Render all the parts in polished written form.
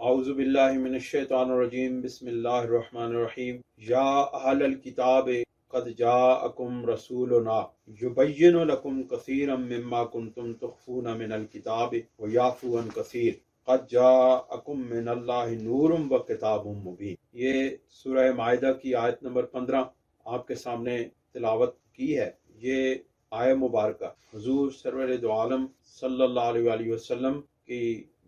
اعوذ باللہ من الشیطان الرجیم بسم اللہ الرحمن الرحیم یا اہل الکتاب قد جاءکم رسولنا یبین لکم کثیرا مما کنتم تخفون من الکتاب ویعفو عن کثیر قد جاءکم من اللہ نور وکتاب مبین۔ یہ سورہ مائدہ کی آیت نمبر 15 آپ کے سامنے تلاوت کی ہے۔ یہ آیہ مبارکہ حضور سرور دو عالم صلی اللہ علیہ وآلہ وسلم کی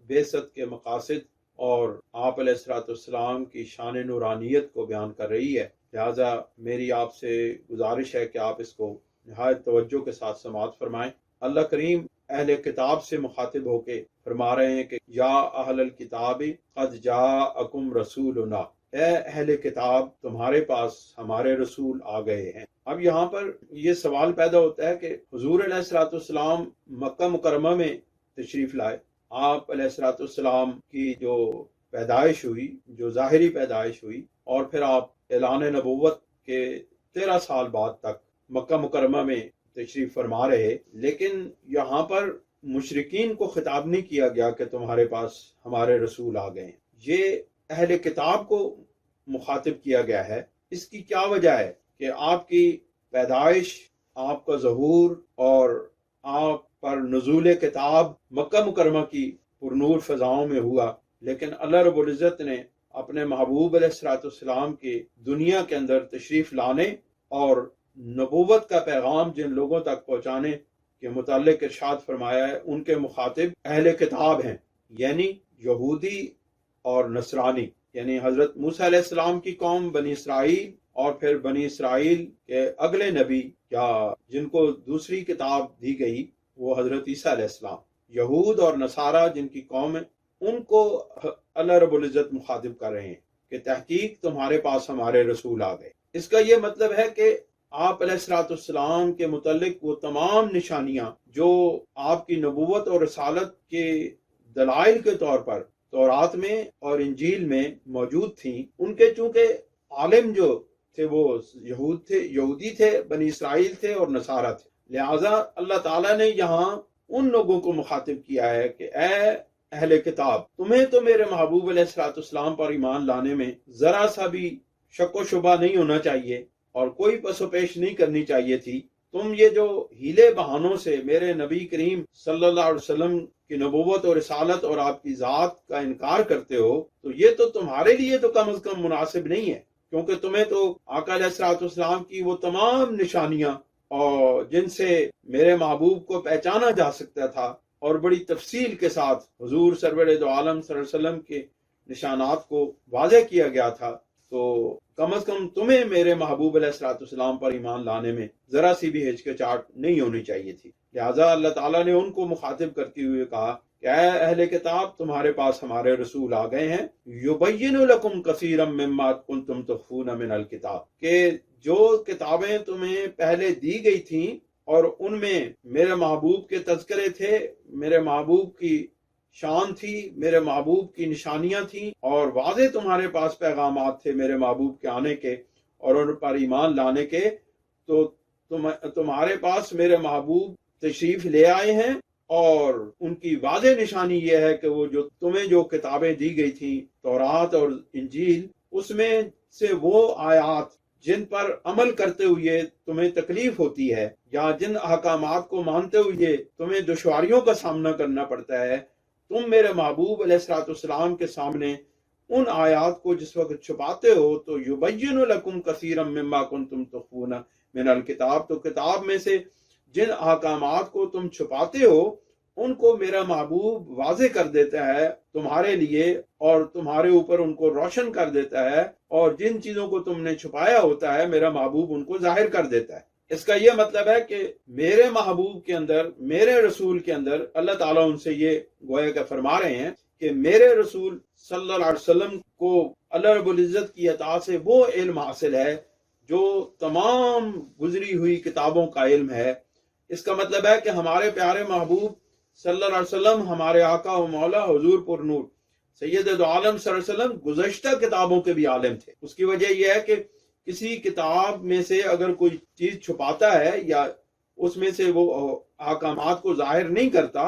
بعثت کے مقاصد اور آپ علیہ السلام کی شان نورانیت کو بیان کر رہی ہے، لہٰذا میری آپ سے گزارش ہے کہ آپ اس کو نہایت توجہ کے ساتھ سماعت فرمائیں۔ اللہ کریم اہل کتاب سے مخاطب ہو کے فرما رہے ہیں کہ یا اہل الکتاب قد جاءکم رسولنا، اے اہل کتاب تمہارے پاس ہمارے رسول آ گئے ہیں۔ اب یہاں پر یہ سوال پیدا ہوتا ہے کہ حضور علیہ السلام مکہ مکرمہ میں تشریف لائے، آپ علیہ السلام کی جو پیدائش ہوئی، جو ظاہری پیدائش ہوئی، اور پھر آپ اعلان نبوت کے 13 سال بعد تک مکہ مکرمہ میں تشریف فرما رہے، لیکن یہاں پر مشرکین کو خطاب نہیں کیا گیا کہ تمہارے پاس ہمارے رسول آ گئے ہیں، یہ اہل کتاب کو مخاطب کیا گیا ہے۔ اس کی کیا وجہ ہے کہ آپ کی پیدائش، آپ کا ظہور اور آپ پر نزول کتاب مکہ مکرمہ کی پرنور فضاؤں میں ہوا، لیکن اللہ رب العزت نے اپنے محبوب علیہ السلام کے دنیا کے اندر تشریف لانے اور نبوت کا پیغام جن لوگوں تک پہنچانے کے متعلق ارشاد فرمایا ہے، ان کے مخاطب اہل کتاب ہیں، یعنی یہودی اور نصرانی، یعنی حضرت موسیٰ علیہ السلام کی قوم بنی اسرائیل، اور پھر بنی اسرائیل کے اگلے نبی یا جن کو دوسری کتاب دی گئی وہ حضرت عیسیٰ علیہ السلام۔ یہود اور نصارہ جن کی قوم ہے، ان کو اللہ رب العزت مخاطب کر رہے ہیں کہ تحقیق تمہارے پاس ہمارے رسول آ گئے۔ اس کا یہ مطلب ہے کہ آپ علیہ السلام کے متعلق وہ تمام نشانیاں جو آپ کی نبوت اور رسالت کے دلائل کے طور پر تورات میں اور انجیل میں موجود تھیں، ان کے چونکہ عالم جو تھے وہ یہودی تھے، بنی اسرائیل تھے اور نصارہ تھے، لہٰذا اللہ تعالیٰ نے یہاں ان لوگوں کو مخاطب کیا ہے کہ اے اہل کتاب، تمہیں تو میرے محبوب علیہ السلام پر ایمان لانے میں ذرا سا بھی شک و شبہ نہیں ہونا چاہیے اور کوئی پس و پیش نہیں کرنی چاہیے تھی۔ تم یہ جو ہیلے بہانوں سے میرے نبی کریم صلی اللہ علیہ وسلم کی نبوت اور رسالت اور آپ کی ذات کا انکار کرتے ہو، تو یہ تو تمہارے لیے تو کم از کم مناسب نہیں ہے، کیونکہ تمہیں تو آقا علیہ السلام کی وہ تمام نشانیاں اور جن سے میرے محبوب کو پہچانا جا سکتا تھا اور بڑی تفصیل کے ساتھ حضور سرور دو عالم صلی اللہ علیہ وسلم کے نشانات کو واضح کیا گیا تھا، تو کم از کم تمہیں میرے محبوب علیہ السلام پر ایمان لانے میں ذرا سی بھی ہچکچاہٹ نہیں ہونی چاہیے تھی۔ لہٰذا اللہ تعالیٰ نے ان کو مخاطب کرتے ہوئے کہا کہ اے اہل کتاب تمہارے پاس ہمارے رسول آ گئے ہیں، یبین لکم کثیرا مما کنتم تخفون من الکتاب، کہ جو کتابیں تمہیں پہلے دی گئی تھیں اور ان میں میرے محبوب کے تذکرے تھے، میرے محبوب کی شان تھی، میرے محبوب کی نشانیاں تھیں، اور واضح تمہارے پاس پیغامات تھے میرے محبوب کے آنے کے اور ان پر ایمان لانے کے، تو تمہارے پاس میرے محبوب تشریف لے آئے ہیں، اور ان کی واضح نشانی یہ ہے کہ وہ جو تمہیں جو کتابیں دی گئی تھیں تورات اور انجیل، اس میں سے وہ آیات جن پر عمل کرتے ہوئے تمہیں تکلیف ہوتی ہے یا جن احکامات کو مانتے ہوئے تمہیں دشواریوں کا سامنا کرنا پڑتا ہے، تم میرے محبوب علیہ السلام کے سامنے ان آیات کو جس وقت چھپاتے ہو تو یبین لکم کثیرا مما کنتم تخفون من الکتاب، تو کتاب میں سے جن احکامات کو تم چھپاتے ہو ان کو میرا محبوب واضح کر دیتا ہے تمہارے لیے اور تمہارے اوپر ان کو روشن کر دیتا ہے، اور جن چیزوں کو تم نے چھپایا ہوتا ہے میرا محبوب ان کو ظاہر کر دیتا ہے۔ اس کا یہ مطلب ہے کہ میرے محبوب کے اندر، میرے رسول کے اندر اللہ تعالیٰ ان سے یہ گویا کہ فرما رہے ہیں کہ میرے رسول صلی اللہ علیہ وسلم کو اللہ رب العزت کی عطا سے وہ علم حاصل ہے جو تمام گزری ہوئی کتابوں کا علم ہے۔ اس کا مطلب ہے کہ ہمارے پیارے محبوب صلی اللہ علیہ وسلم، ہمارے آقا و مولا حضور پر نور سید دو عالم صلی اللہ علیہ وسلم گزشتہ کتابوں کے بھی عالم تھے۔ اس کی وجہ یہ ہے کہ کسی کتاب میں سے اگر کوئی چیز چھپاتا ہے یا اس میں سے وہ احکامات کو ظاہر نہیں کرتا،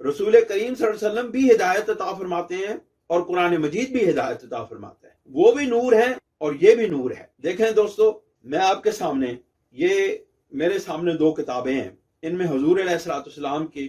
رسول کریم صلی اللہ علیہ وسلم بھی ہدایت عطا فرماتے ہیں اور قرآن مجید بھی ہدایت عطا فرماتا ہے، وہ بھی نور ہے اور یہ بھی نور ہے۔ دیکھیں دوستو، میں آپ کے سامنے، یہ میرے سامنے دو کتابیں ہیں، ان میں حضور علیہ الصلوۃ والسلام کی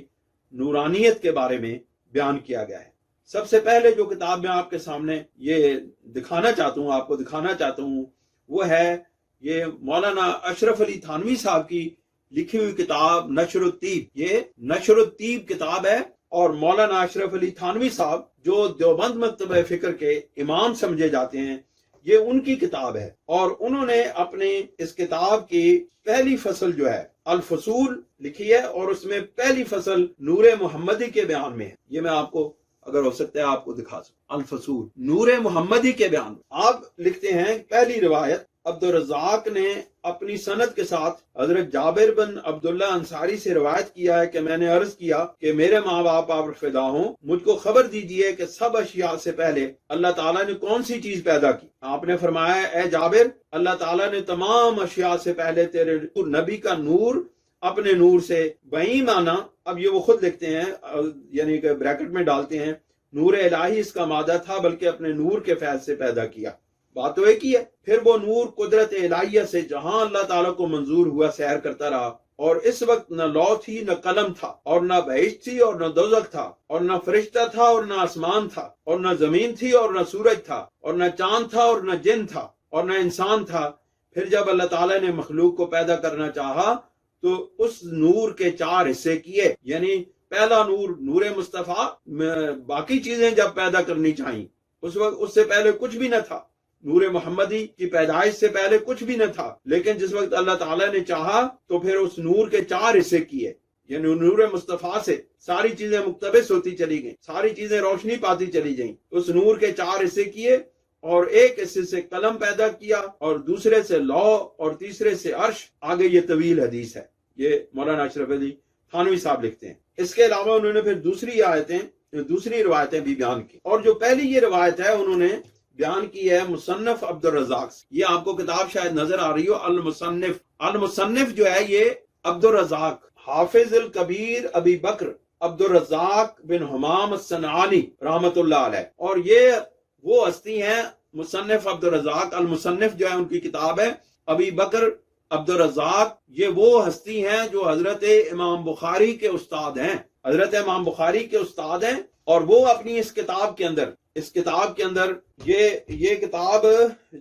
نورانیت کے بارے میں بیان کیا گیا ہے۔ سب سے پہلے جو کتاب میں آپ کے سامنے یہ دکھانا چاہتا ہوں، آپ کو دکھانا چاہتا ہوں، وہ ہے یہ مولانا اشرف علی تھانوی صاحب کی لکھی ہوئی کتاب نشر الطیب۔ یہ نشر الطیب کتاب ہے، اور مولانا اشرف علی تھانوی صاحب جو دیوبند مکتبہ فکر کے امام سمجھے جاتے ہیں، یہ ان کی کتاب ہے، اور انہوں نے اپنے اس کتاب کی پہلی فصل جو ہے الفصول لکھی ہے، اور اس میں پہلی فصل نور محمدی کے بیان میں ہے۔ یہ میں آپ کو اگر ہو سکتا ہے آپ کو دکھا سکتا، الفصول نور محمدی کے بیان میں۔ آپ لکھتے ہیں پہلی روایت عبد الرزاق نے اپنی سند کے ساتھ حضرت جابر بن عبداللہ انصاری سے روایت کیا ہے کہ میں نے عرض کیا کہ میرے ماں باپ آپ فدا ہوں، مجھ کو خبر دیجئے کہ سب اشیاء سے پہلے اللہ تعالیٰ نے کون سی چیز پیدا کی؟ آپ نے فرمایا، اے جابر، اللہ تعالیٰ نے تمام اشیاء سے پہلے تیرے نبی کا نور اپنے نور سے بہی مانا۔ اب یہ وہ خود لکھتے ہیں، یعنی کہ بریکٹ میں ڈالتے ہیں، نور الہی اس کا مادہ تھا، بلکہ اپنے نور کے فیض سے پیدا کیا۔ بات تو ایک ہی ہے۔ پھر وہ نور قدرت الہیہ سے جہاں اللہ تعالیٰ کو منظور ہوا سیر کرتا رہا، اور اس وقت نہ لوح تھی، نہ قلم تھا، اور نہ بہشت تھی اور نہ دوزخ تھا، اور نہ فرشتہ تھا اور نہ آسمان تھا، اور نہ زمین تھی اور نہ سورج تھا، اور نہ چاند تھا اور نہ جن تھا، اور نہ انسان تھا۔ پھر جب اللہ تعالیٰ نے مخلوق کو پیدا کرنا چاہا تو اس نور کے چار حصے کیے، یعنی پہلا نور نور مصطفیٰ، باقی چیزیں جب پیدا کرنی چاہیے اس وقت اس سے پہلے کچھ بھی نہ تھا، نور محمدی کی پیدائش سے پہلے کچھ بھی نہ تھا، لیکن جس وقت اللہ تعالیٰ نے چاہا تو پھر اس نور کے چار حصے کیے، یعنی نور مصطفیٰ سے ساری چیزیں مقتبس ہوتی چلی گئیں، ساری چیزیں روشنی پاتی چلی گئیں۔ اس نور کے چار حصے کیے، اور ایک حصے سے قلم پیدا کیا، اور دوسرے سے لوح، اور تیسرے سے عرش۔ آگے یہ طویل حدیث ہے، یہ مولانا اشرف علی تھانوی صاحب لکھتے ہیں۔ اس کے علاوہ انہوں نے پھر دوسری روایتیں بھی بیان کی، اور جو پہلی یہ روایت ہے انہوں نے بیان کی ہے مصنف عبد الرزاق سے۔ یہ آپ کو کتاب شاید نظر آ رہی ہو، المصنف جو ہے یہ عبد الرزاق حافظ الکبیر ابی بکر عبد الرزاق بن حمام الصنعانی رحمت اللہ علیہ، اور یہ وہ ہستی ہیں مصنف عبد الرزاق۔ المصنف جو ہے ان کی کتاب ہے، ابی بکر عبد الرزاق یہ وہ ہستی ہیں جو حضرت امام بخاری کے استاد ہیں، اور وہ اپنی اس کتاب کے اندر یہ کتاب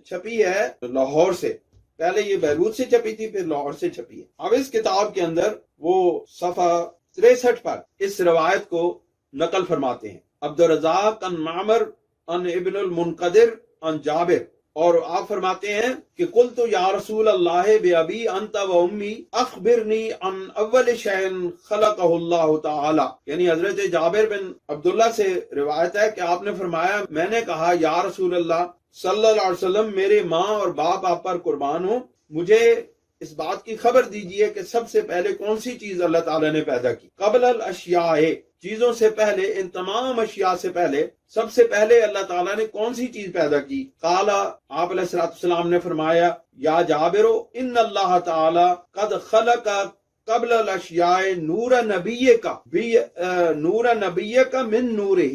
چھپی ہے لاہور سے، پہلے یہ بیروت سے چھپی تھی، پھر لاہور سے چھپی ہے۔ اب اس کتاب کے اندر وہ صفحہ 63 پر اس روایت کو نقل فرماتے ہیں، عبد الرزاق ان معمر ان ابن المنقدر ان جابر، اور آپ فرماتے ہیں کہ قلت یا رسول اللہ بأبی انت و امی اخبرنی عن اول شیء خلقہ اللہ تعالی، یعنی حضرت جابر بن عبداللہ سے روایت ہے کہ آپ نے فرمایا، میں نے کہا یا رسول اللہ صلی اللہ علیہ وسلم، میرے ماں اور باپ آپ پر قربان ہوں، مجھے اس بات کی خبر دیجئے کہ سب سے پہلے کون سی چیز اللہ تعالیٰ نے پیدا کی؟ قبل الاشیاء، چیزوں سے پہلے، ان تمام اشیاء سے پہلے، سب سے پہلے اللہ تعالیٰ نے کون سی چیز پیدا کی؟ قال، آپ علیہ السلام نے فرمایا، یا جابر ان اللہ تعالی قد خلق قبل الاشیاء نور نبیک من نورہ،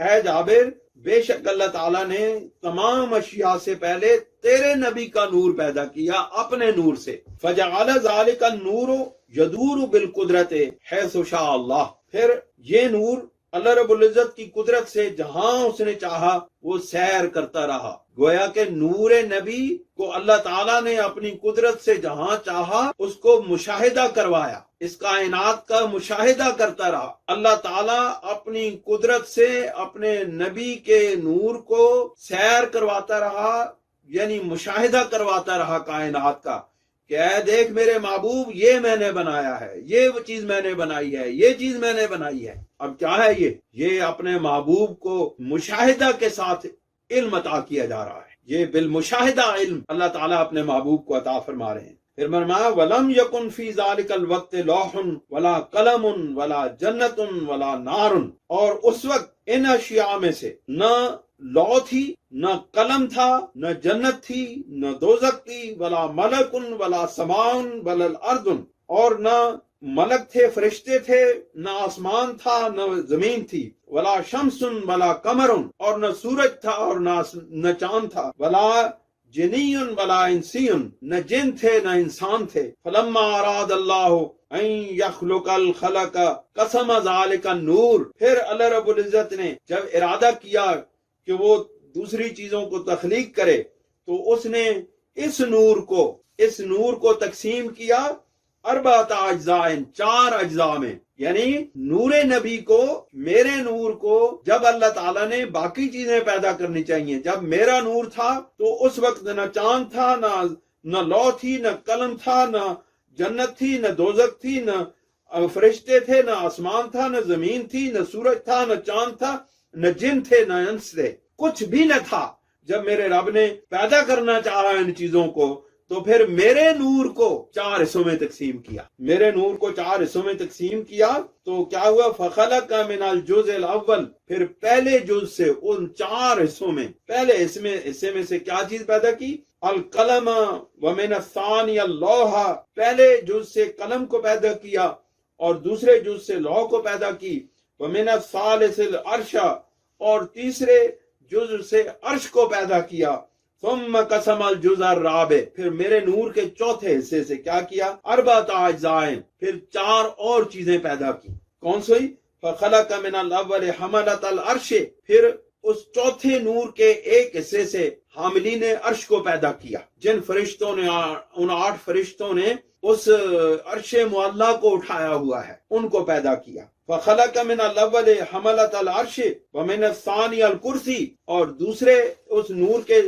اے جابر بے شک اللہ تعالیٰ نے تمام اشیاء سے پہلے تیرے نبی کا نور پیدا کیا اپنے نور سے، فجعل ذلک النور یدور بالقدرت حیث شاء اللہ، پھر یہ نور اللہ رب العزت کی قدرت سے جہاں اس نے چاہا وہ سیر کرتا رہا۔ گویا کہ نور نبی کو اللہ تعالیٰ نے اپنی قدرت سے جہاں چاہا اس کو مشاہدہ کروایا، اس کائنات کا مشاہدہ کرتا رہا۔ اللہ تعالیٰ اپنی قدرت سے اپنے نبی کے نور کو سیر کرواتا رہا، یعنی مشاہدہ کرواتا رہا کائنات کا، کہ اے دیکھ میرے محبوب، یہ میں نے بنایا ہے، یہ وہ چیز میں نے بنائی ہے، یہ چیز میں نے بنائی ہے۔ اب کیا ہے یہ اپنے محبوب کو مشاہدہ کے ساتھ علم عطا کیا جا رہا ہے، یہ بالمشاہدہ علم اللہ تعالیٰ اپنے محبوب کو عطا فرما رہے ہیں۔ پھر فرمایا وَلَمْ يَكُنْ فِي ذَلِكَ الْوَقْتِ لَوْحٌ وَلَا قَلَمٌ وَلَا جَنَّةٌ وَلَا نَارٌ، اور اس وقت ان اشیاء میں سے نہ لوح تھی، نہ قلم تھا، نہ جنت تھی، نہ دوزخ تھی، ولا ملک ولا سماء ولا الارض، اور نہ ملک تھے، فرشتے تھے، نہ آسمان تھا نہ زمین تھی، ولا شمسن ولا قمرن، اور نہ سورج تھا اور نہ چاند تھا، ولا جنیٌ ولا انسیٌ، نہ جن تھے نہ انسان تھے۔ فلما اراد اللہ ان یخلق الخلق قسم ذلک النور، پھر اللہ رب العزت نے جب ارادہ کیا کہ وہ دوسری چیزوں کو تخلیق کرے تو اس نے اس نور کو تقسیم کیا اربعۃ اجزاء، 4 اجزاء میں، یعنی نور نبی کو، میرے نور کو جب اللہ تعالیٰ نے باقی چیزیں پیدا کرنی چاہیے، جب میرا نور تھا تو اس وقت نہ چاند تھا، نہ لوح تھی، نہ قلم تھا، نہ جنت تھی، نہ دوزخ تھی، نہ فرشتے تھے، نہ آسمان تھا، نہ زمین تھی، نہ سورج تھا، نہ چاند تھا، نہ جن تھے نہ انس تھے، کچھ بھی نہ تھا۔ جب میرے رب نے پیدا کرنا چاہا ان چیزوں کو تو پھر میرے نور کو 4 حصوں میں تقسیم کیا، میرے نور کو 4 حصوں میں تقسیم کیا تو کیا ہوا؟ فخلق من الجزء الاول، پھر پہلے جز سے ان 4 حصوں میں پہلے حصے میں سے کیا چیز پیدا کی؟ القلم ومن الثانی اللوح، پہلے جز سے قلم کو پیدا کیا اور دوسرے جز سے لوح کو پیدا کی، ومن الثالث العرش، اور تیسرے جز سے عرش کو پیدا کیا، ثم قسم الجزء الرابع، پھر میرے نور کے چوتھے حصے سے کیا کیا؟ اربعۃ اجزاء، پھر 4 اور چیزیں پیدا کی۔ کون سی؟ فخلق من الاول حملۃ العرش، پھر اس چوتھے نور کے ایک حصے سے حاملین عرش کو پیدا کیا، جن فرشتوں نے، ان 8 فرشتوں نے اس عرش معلی کو اٹھایا ہوا ہے، ان کو پیدا کیا۔ فخلق من الاول حملۃ العرش ومن الثانی الکرسی، اور دوسرے اس نور کے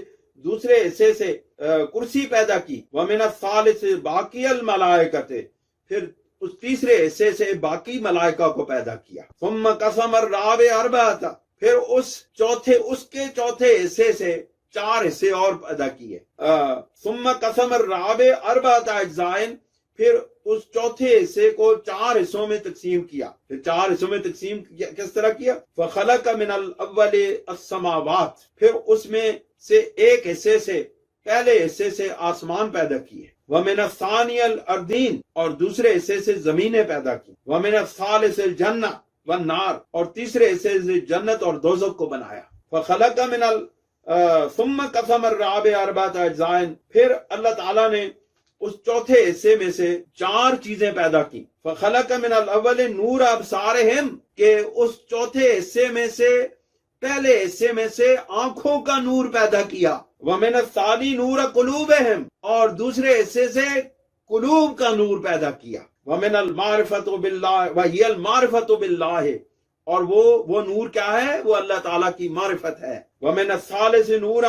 دوسرے حصے سے کرسی پیدا کی، ومن الثالث باقی الملائکۃ، پھر اس تیسرے حصے سے باقی ملائکہ کو پیدا کیا۔ ثم قسم الرابع اربعۃ، پھر اس کے چوتھے حصے سے 4 حصے اور پیدا کیے۔ ثم قسم الرابع اربعۃ اجزاء، پھر اس چوتھے حصے کو 4 حصوں میں تقسیم کیا۔ پھر 4 حصوں میں تقسیم کس طرح کیا؟ فخلق من الاول السماوات، پھر اس میں سے ایک حصے سے، پہلے حصے سے آسمان پیدا کیے، ومن الثانی الارضین، اور دوسرے حصے سے زمینیں پیدا کی، ومن الثالث الجنہ والنار، اور تیسرے حصے سے جنت اور دوزخ کو بنایا۔ فخلق من ثم قسم الرابع اربعۃ اجزاء، پھر اللہ تعالیٰ نے اس چوتھے حصے میں سے 4 چیزیں پیدا کی۔ فخلق من الاول نور ابصارہم، کہ اس چوتھے حصے میں سے، پہلے حصے میں سے آنکھوں کا نور پیدا کیا، ومن الثانی نور قلوبہم، اور دوسرے حصے سے قلوب کا نور پیدا کیا، ومن المعرفۃ باللہ وہی المعرفۃ باللہ، اور وہ نور کیا ہے؟ وہ اللہ تعالیٰ کی معرفت ہے۔ ومن الثالث نور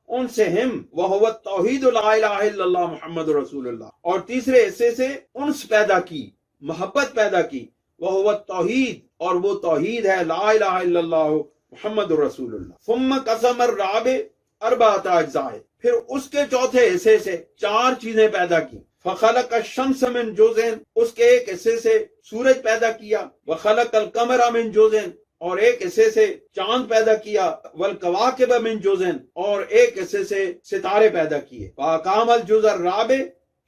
انسہم وہو التوحید لا الہ الا اللہ محمد رسول اللہ، اور تیسرے حصے سے انس پیدا کی، محبت پیدا کی، وہو التوحید، اور وہ توحید ہے، لا الہ الا اللہ محمد رسول اللہ۔ ثم قسم الرابع اربعۃ اجزاء، پھر اس کے چوتھے حصے سے 4 چیزیں پیدا کی۔ فخلق الشمس من جزء، اس کے ایک حصے سے سورج پیدا کیا، وخلق القمر من جزء، اور ایک حصے سے چاند پیدا کیا، والکواکب من جزء، اور ایک حصے سے ستارے پیدا کیے۔ فاقام الجزء الرابع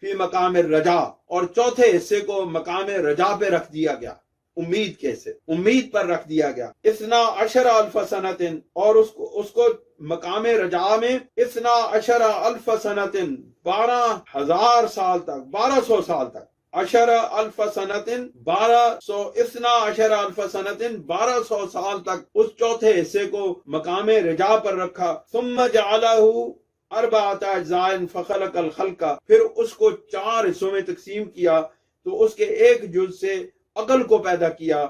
فی مقام الرجاء، اور چوتھے حصے کو مقام رجا پہ رکھ دیا گیا، امید پر رکھ دیا گیا۔ 12,000 سنۃ، اور اس کو مقام رجا میں 12,000 سنۃ، 12,000 سال تک، 1200 سال تک، 10,000 سنۃ 12,000 سنۃ 1200 سال تک اس چوتھے حصے کو مقام رجا پر رکھا۔ ثم جعلہ 4 اجزاء فخلق الخلق، پھر اس کو 4 حصوں میں تقسیم کیا تو اس کے ایک جز سے عقل کو پیدا کیا۔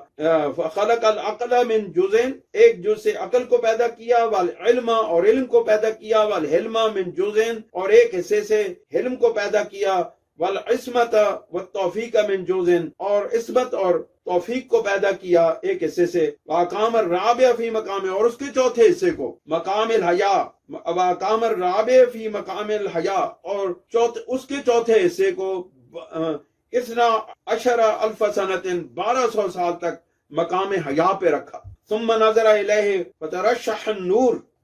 فخلق العقل من جزء، ایک جز سے عقل کو پیدا کیا، والعلم، اور علم کو پیدا کیا، والحلم من جزء، اور ایک حصے سے حلم کو پیدا کیا، والعصمت والتوفیق من جزء، اور عصمت اور توفیق کو پیدا کیا ایک حصے سے۔ واقام الرابع فی مقام، اور اس کے چوتھے حصے کو مقام الحیا، واقام الرابع فی مقام الحیا، اور اس کے چوتھے حصے کو 12,000 سنۃ 1200 سال تک مقام حیا پہ رکھا۔ ثم نظر الیہ فترشح النور،